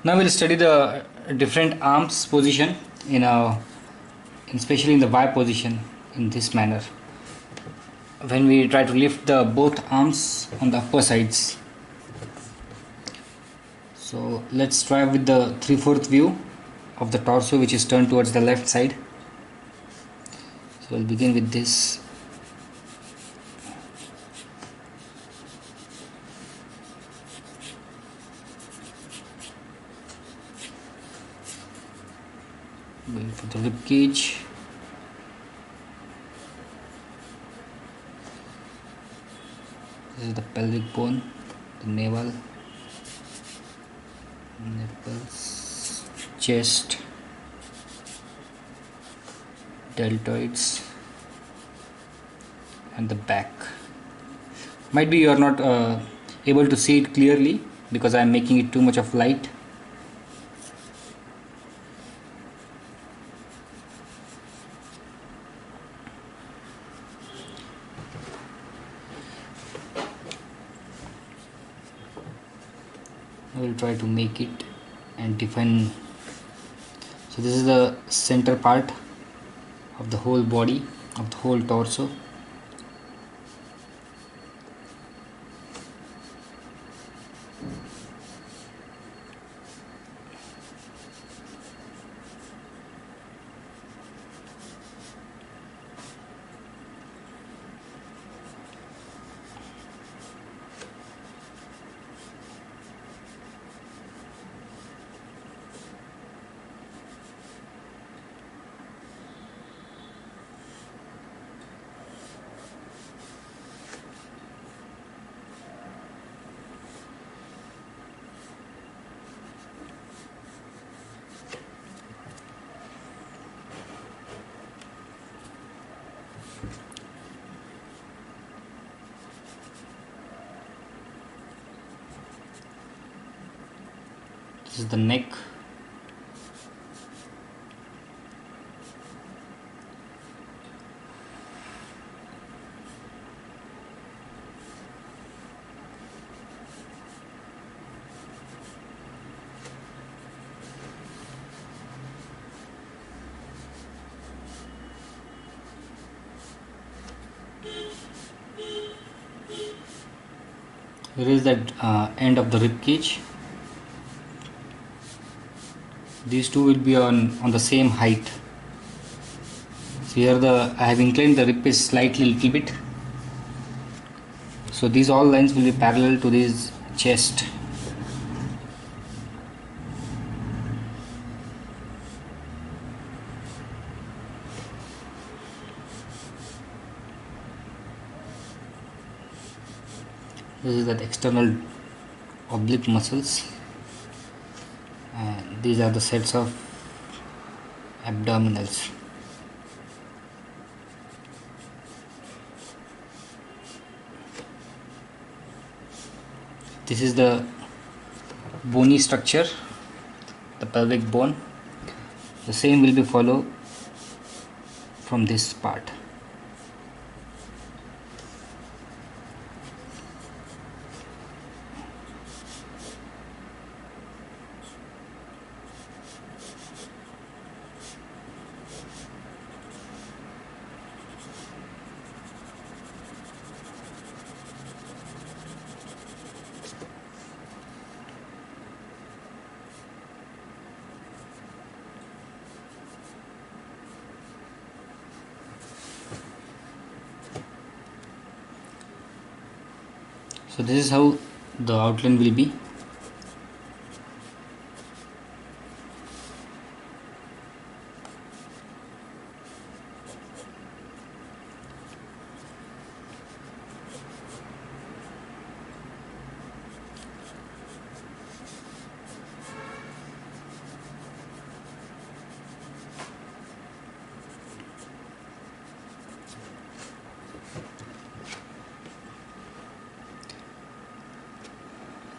Now we'll study the different arms position especially in the Y position in this manner. When we try to lift the both arms on the upper sides. So let's try with the 3/4 view of the torso, which is turned towards the left side. So we'll begin with this. Going for the rib cage. This is the pelvic bone, the navel, nipples, chest, deltoids, and the back. Might be you are not able to see it clearly because I am making it too much of light. I will try to make it and define. So this is the center part of the whole body, of the whole torso. This is the neck. Here is the end of the rib cage. These two will be on the same height. So here I have inclined the rib cage slightly little bit. So these all lines will be parallel to this chest. This is the external oblique muscles. And these are the sets of abdominals. This is the bony structure, the pelvic bone. The same will be followed from this part. So this is how the outline will be.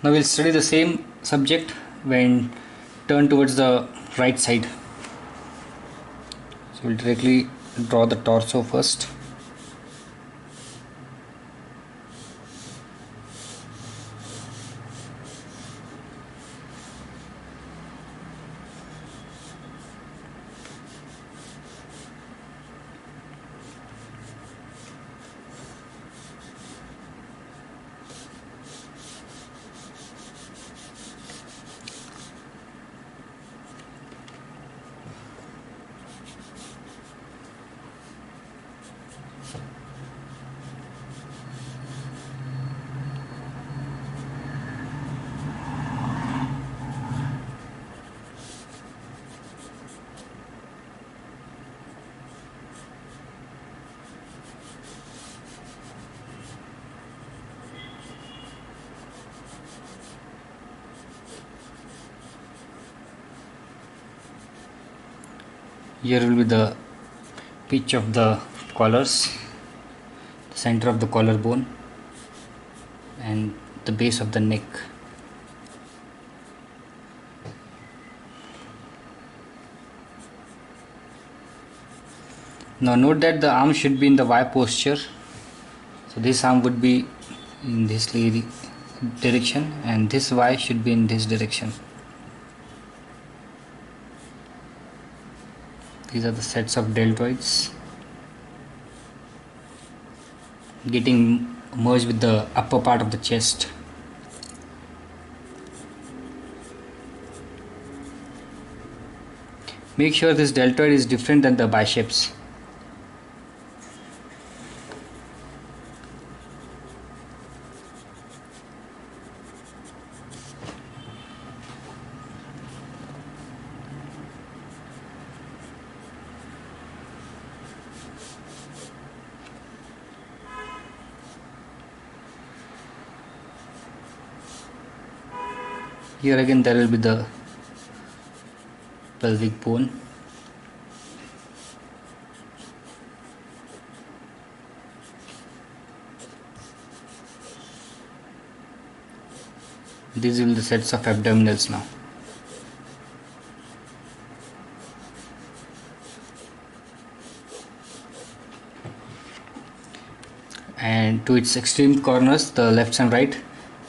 Now we'll study the same subject when turned towards the right side. So we'll directly draw the torso first. Here will be the pitch of the collars, the center of the collarbone, and the base of the neck. Now note that the arm should be in the Y posture. So this arm would be in this direction and this Y should be in this direction. These are the sets of deltoids getting merged with the upper part of the chest. Make sure this deltoid is different than the biceps. Here again there will be the pelvic bone. These will be the sets of abdominals now. And to its extreme corners, the left and right,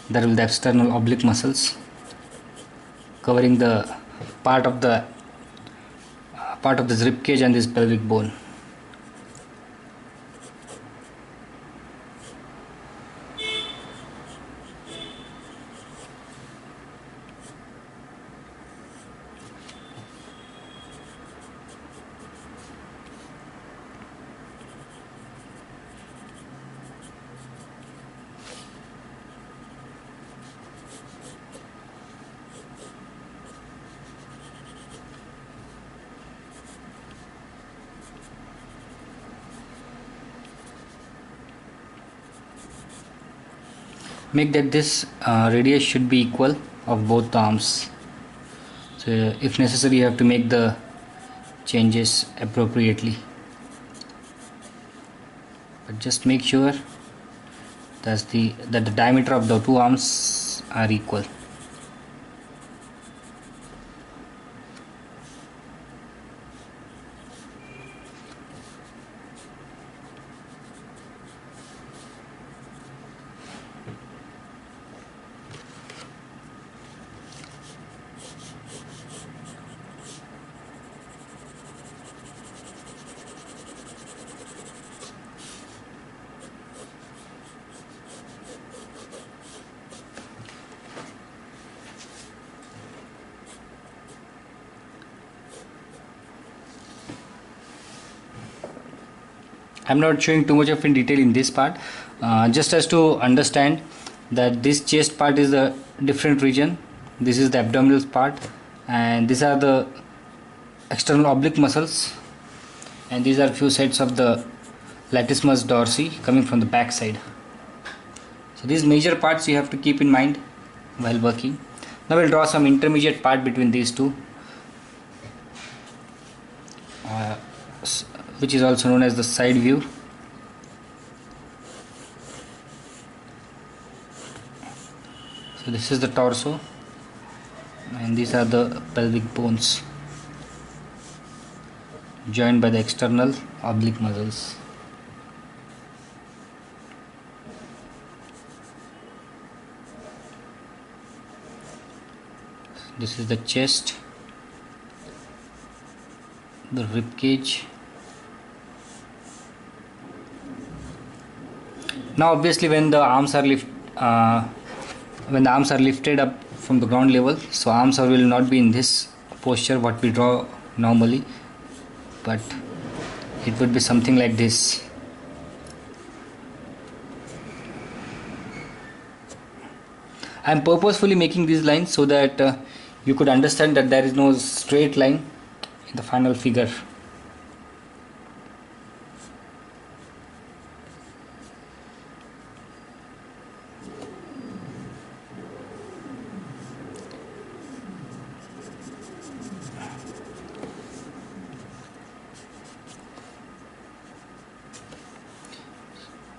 there will be the external oblique muscles covering the part of this ribcage and this pelvic bone. Make that this radius should be equal of both the arms. So if necessary you have to make the changes appropriately, but just make sure that the diameter of the two arms are equal. I'm not showing too much of in detail in this part, just as to understand that this chest part is a different region. This is the abdominal part, and these are the external oblique muscles, and these are few sets of the latissimus dorsi coming from the back side. So these major parts you have to keep in mind while working. Now we'll draw some intermediate part between these two, which is also known as the side view. So this is the torso, and these are the pelvic bones joined by the external oblique muscles. This is the chest, the rib cage. Now obviously when the arms are lifted up from the ground level, so arms will not be in this posture what we draw normally, but it would be something like this. I am purposefully making these lines so that you could understand that there is no straight line in the final figure.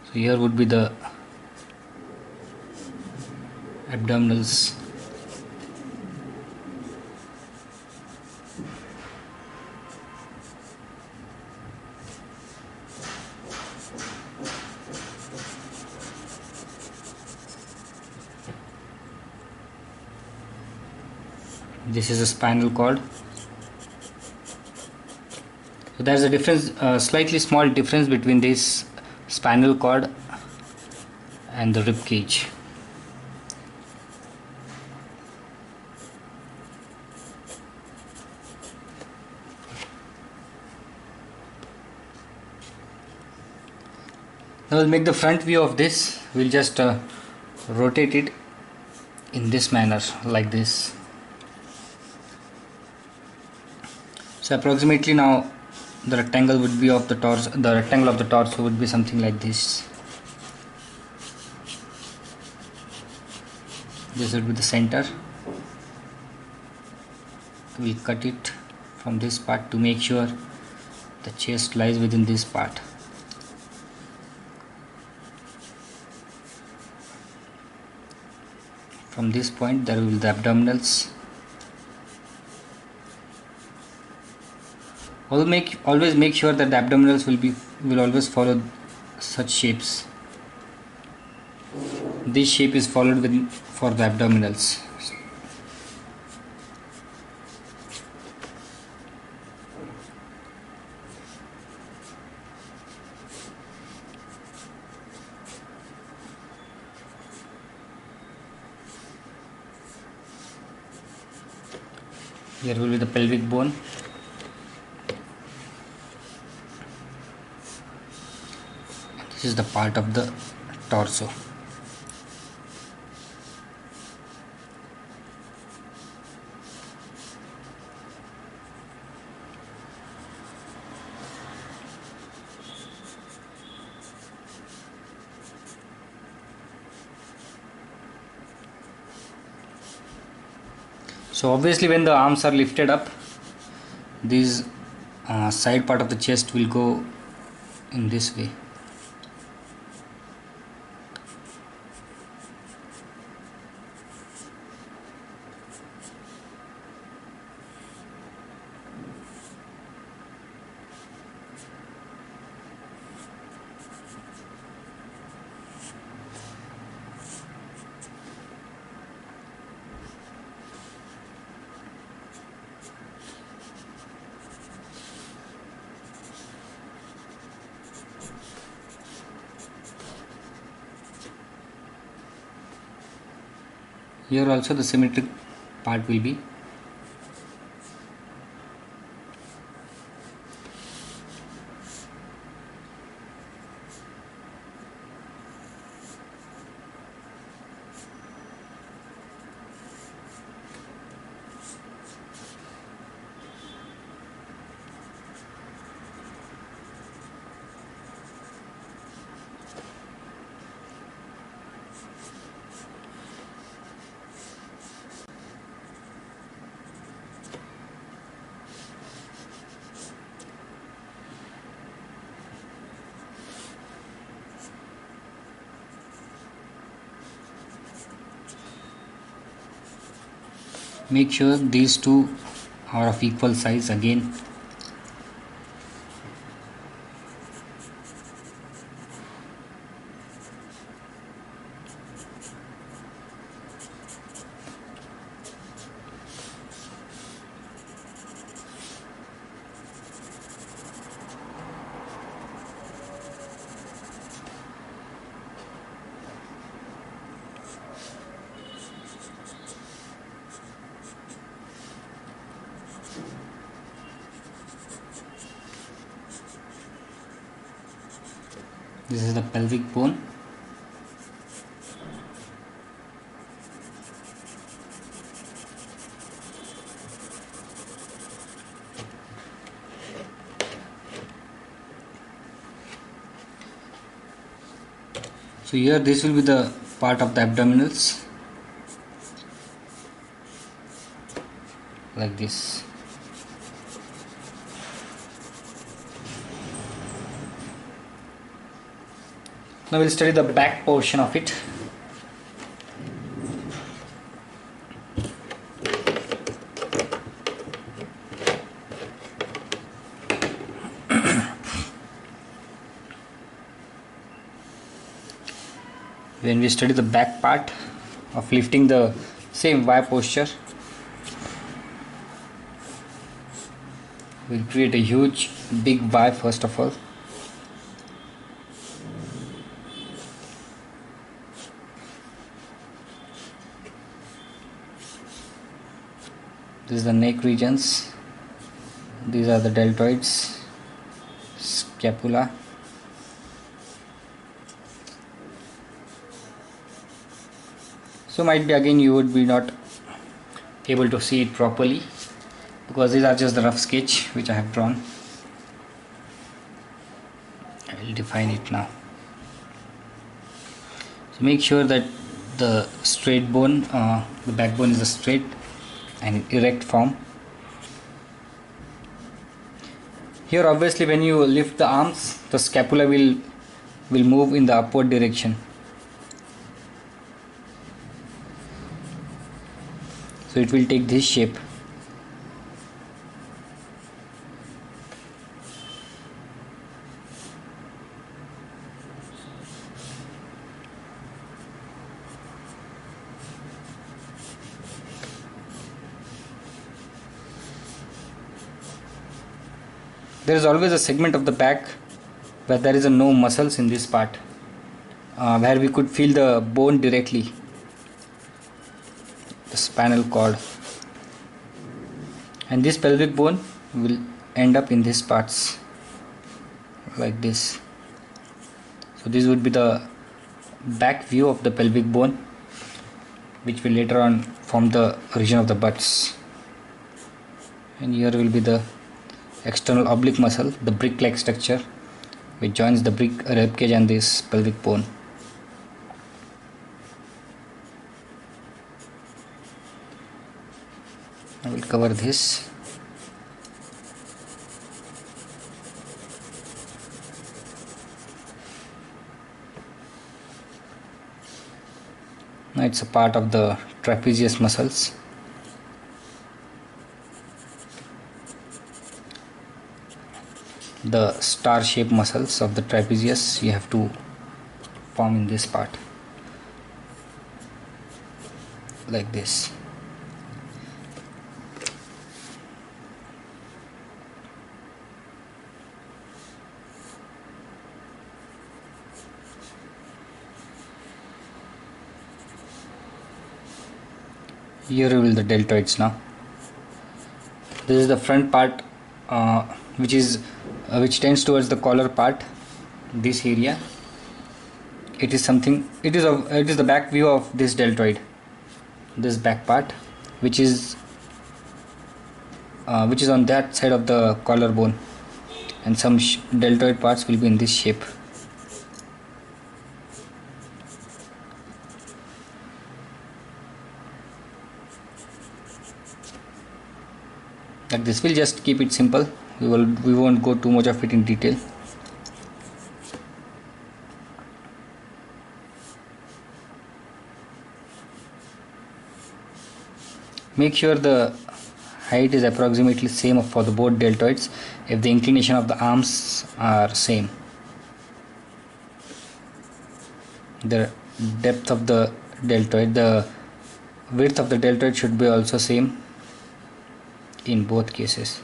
So here would be the abdominals. This is a spinal cord. So there's a difference, slightly small difference between this spinal cord and the rib cage. Now we'll make the front view of this. We'll just rotate it in this manner, like this. So approximately now the rectangle would be of the torso. The rectangle of the torso would be something like this. This would be the center. We'll cut it from this part to make sure the chest lies within this part. From this point there will be the abdominals. Always make sure that the abdominals will always follow such shapes. This shape is followed for the abdominals. Here will be the pelvic bone. This is the part of the torso. So obviously when the arms are lifted up, this side part of the chest will go in this way. Here also the symmetric part will be. Make sure these two are of equal size again. This is the pelvic bone. So here this will be the part of the abdominals, like this. Now we'll study the back portion of it. When we study the back part of lifting the same Y posture, we'll create a huge big Y first of all. This is the neck regions, these are the deltoids, scapula, so might be again you would be not able to see it properly because these are just the rough sketch which I have drawn. I will define it now. So make sure that the straight bone, the backbone is a straight and erect form. Here obviously when you lift the arms, the scapula will move in the upward direction. So it will take this shape. There is always a segment of the back where there is no muscles in this part, where we could feel the bone directly, the spinal cord, and this pelvic bone will end up in these parts like this. So this would be the back view of the pelvic bone, which will later on form the region of the butts. And here will be the external oblique muscle, the brick-like structure which joins the ribcage and this pelvic bone. I will cover this. Now it's a part of the trapezius muscles. The star shaped muscles of the trapezius you have to form in this part like this. Here will the deltoids now. This is the front part, which tends towards the collar part. This area, it is the back view of this deltoid. This back part, which is on that side of the collarbone, and some deltoid parts will be in this shape. Like this, we'll just keep it simple. We won't go too much of it in detail. Make sure the height is approximately same for the both deltoids if the inclination of the arms are same. The depth of the deltoid, the width of the deltoid should be also same in both cases.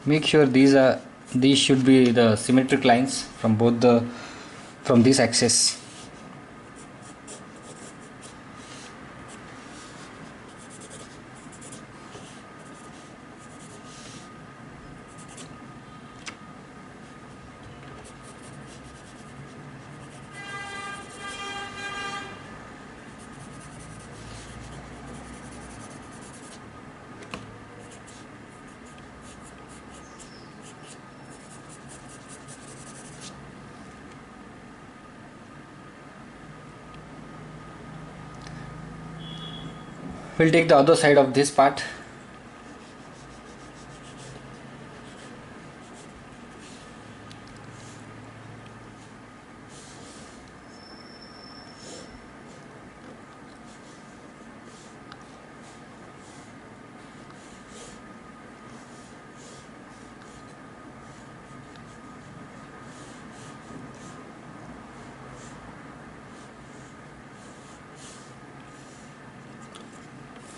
Make sure these should be the symmetric lines from this axis. We'll take the other side of this part.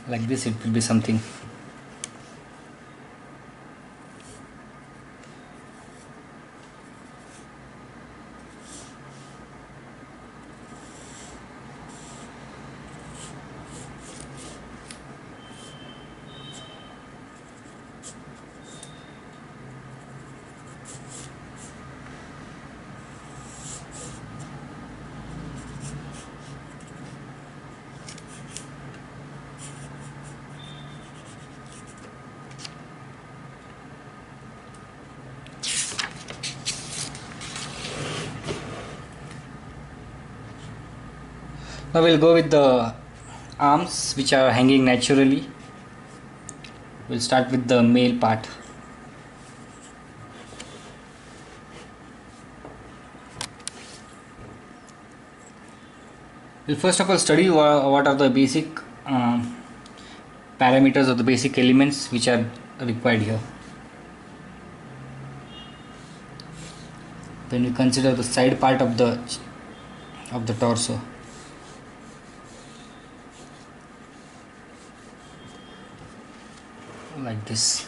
Like this, it will be something. Now we'll go with the arms which are hanging naturally. We'll start with the male part. We'll first of all study what are the basic parameters or the basic elements which are required here. When we consider the side part of the torso. Like this.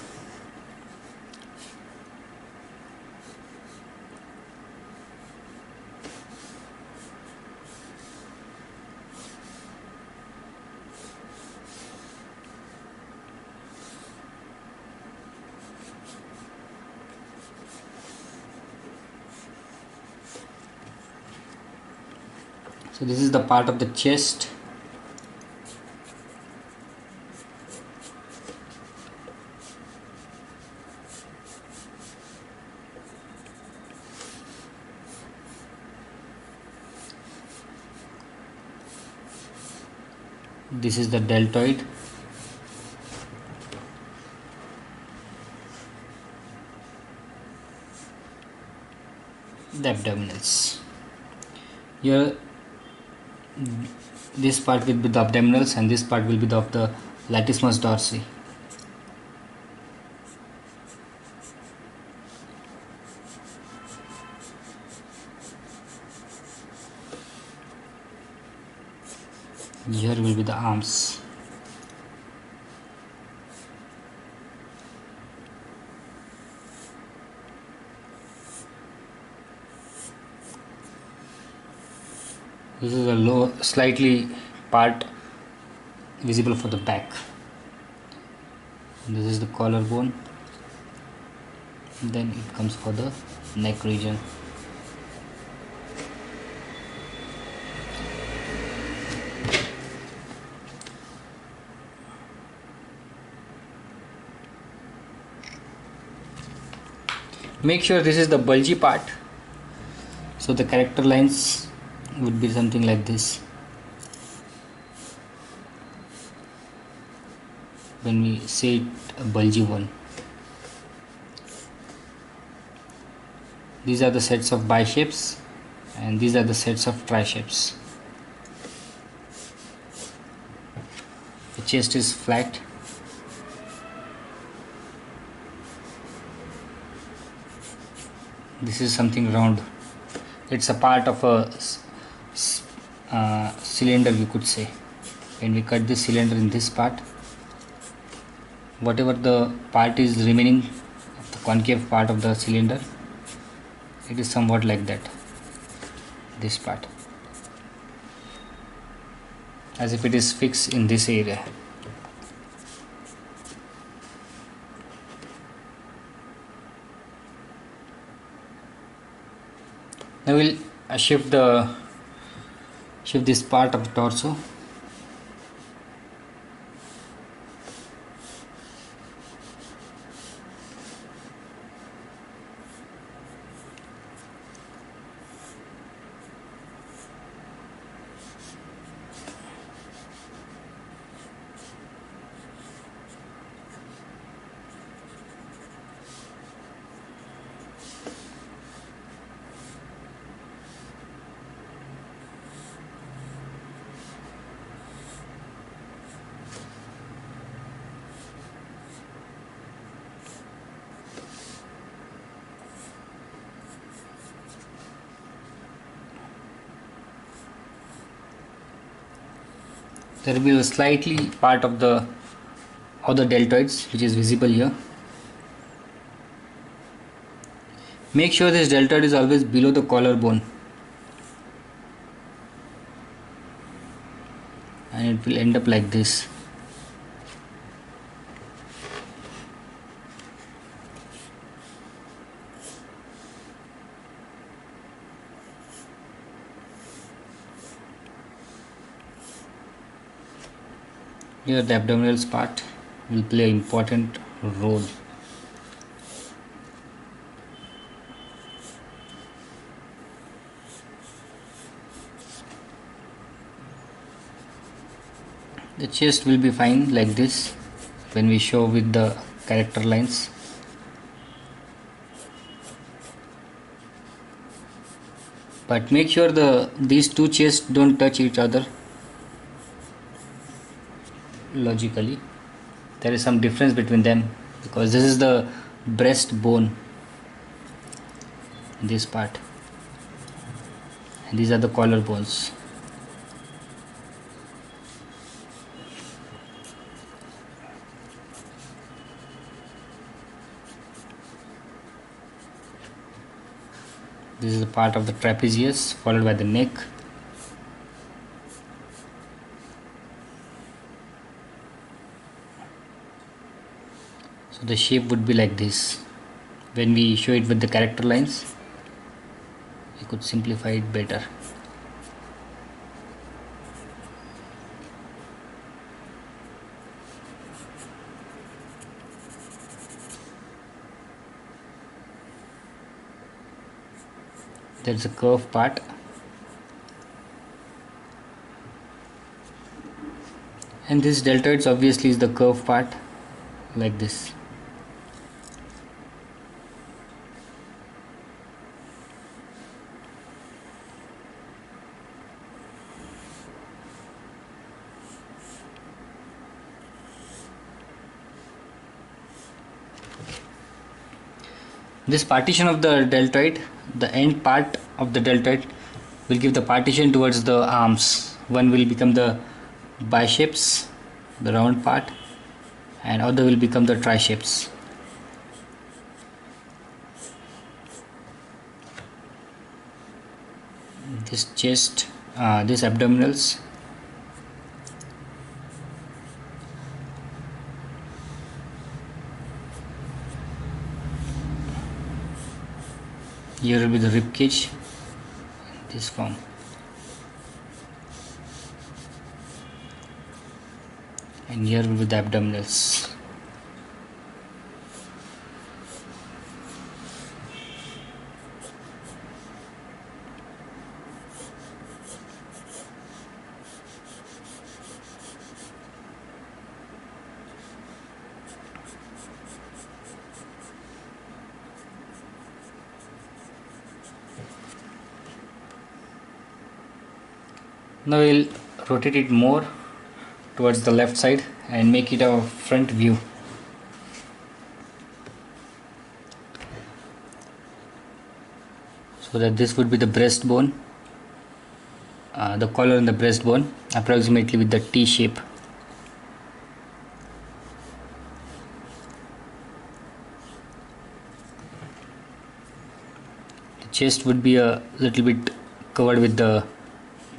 So this is the part of the chest. This is the deltoid. The abdominals. Here this part will be the abdominals and this part will be of the latissimus dorsi. Here will be the arms. This is a low, slightly part visible for the back. This is the collarbone. Then it comes for the neck region. Make sure this is the bulgy part, so the character lines would be something like this. When we say it, a bulgy one. These are the sets of biceps and these are the sets of triceps. The chest is flat. This is something round. It's a part of a cylinder, you could say. When we cut this cylinder in this part, whatever the part is remaining of the concave part of the cylinder, it is somewhat like that. This part, as if it is fixed in this area. Now we'll shift this part of the torso. there will be a slightly part of the deltoids which is visible here. Make sure this deltoid is always below the collarbone, and it will end up like this. Here the abdominals part will play an important role. The chest will be fine like this when we show with the character lines. But make sure these two chests don't touch each other. Logically, there is some difference between them because this is the breast bone, this part, and these are the collarbones. This is the part of the trapezius followed by the neck. So the shape would be like this. When we show it with the character lines, we could simplify it better. There's a curve part, and this deltoids obviously is the curve part like this. This partition of the deltoid, the end part of the deltoid will give the partition towards the arms. One will become the biceps, the round part, and other will become the triceps. This chest, this abdominals. Here will be the ribcage in this form. And here will be the abdominals. Now we'll rotate it more towards the left side and make it a front view. So that this would be the breastbone, the collar in the breastbone, approximately with the T shape. The chest would be a little bit covered with the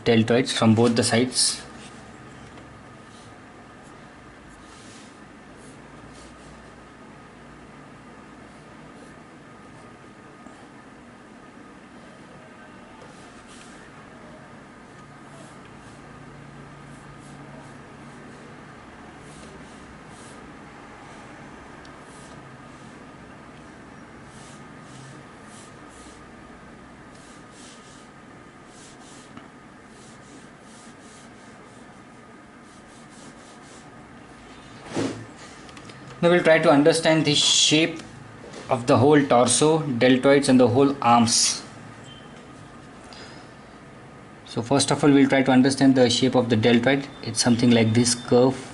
deltoids from both the sides. Now we'll try to understand the shape of the whole torso, deltoids, and the whole arms. So first of all, we'll try to understand the shape of the deltoid. It's something like this curve.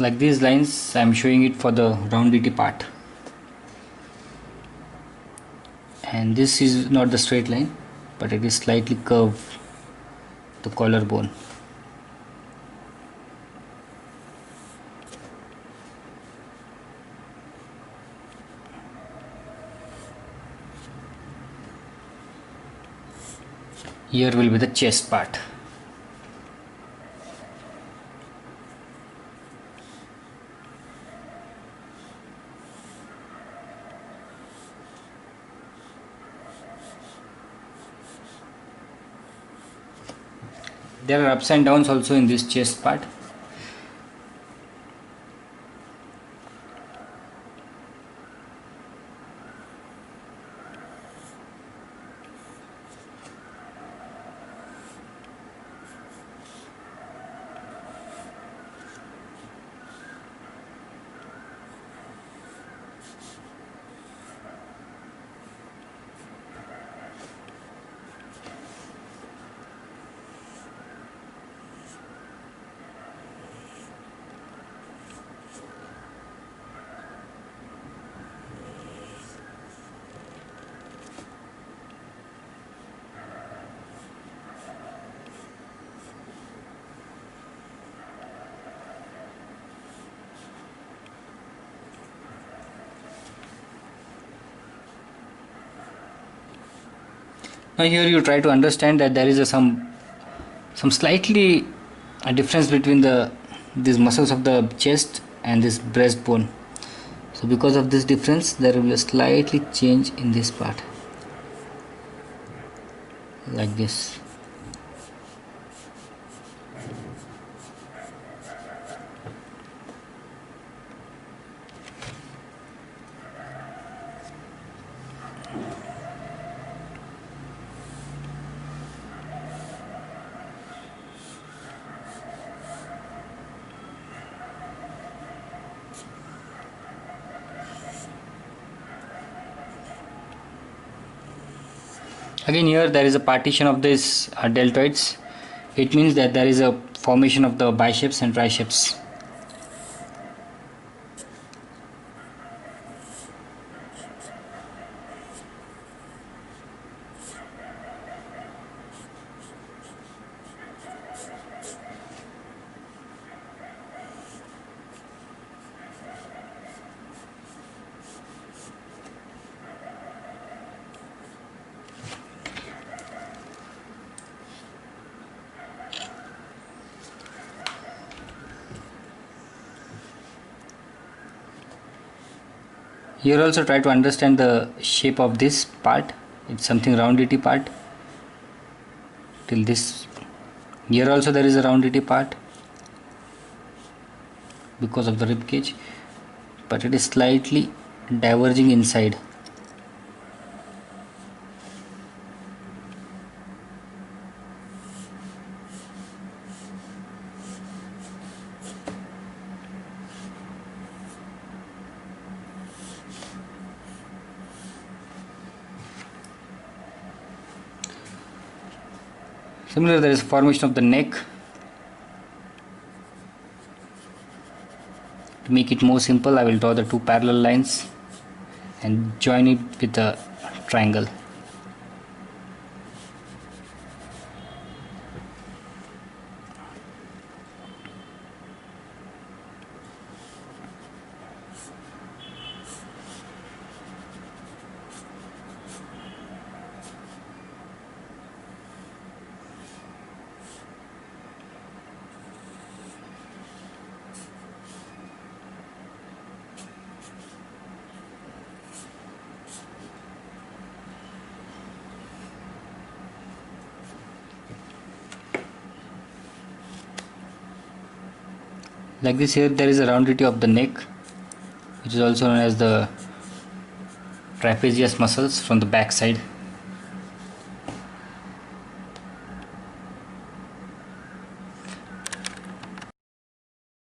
Like these lines, I am showing it for the roundity part, and this is not the straight line, but it is slightly curved, the collarbone. Here will be the chest part. There are ups and downs also in this chest part. Now here you try to understand that there is some slightly a difference between these muscles of the chest and this breastbone. So because of this difference, there will be a slightly change in this part, like this. Again, here there is a partition of this deltoids. It means that there is a formation of the biceps and triceps. Here also try to understand the shape of this part. It's something roundity part till this. Here also there is a roundity part because of the ribcage, but it is slightly diverging inside. Similarly, there is formation of the neck. To make it more simple, I will draw the two parallel lines and join it with a triangle. Like this, here there is a roundity of the neck, which is also known as the trapezius muscles from the back side.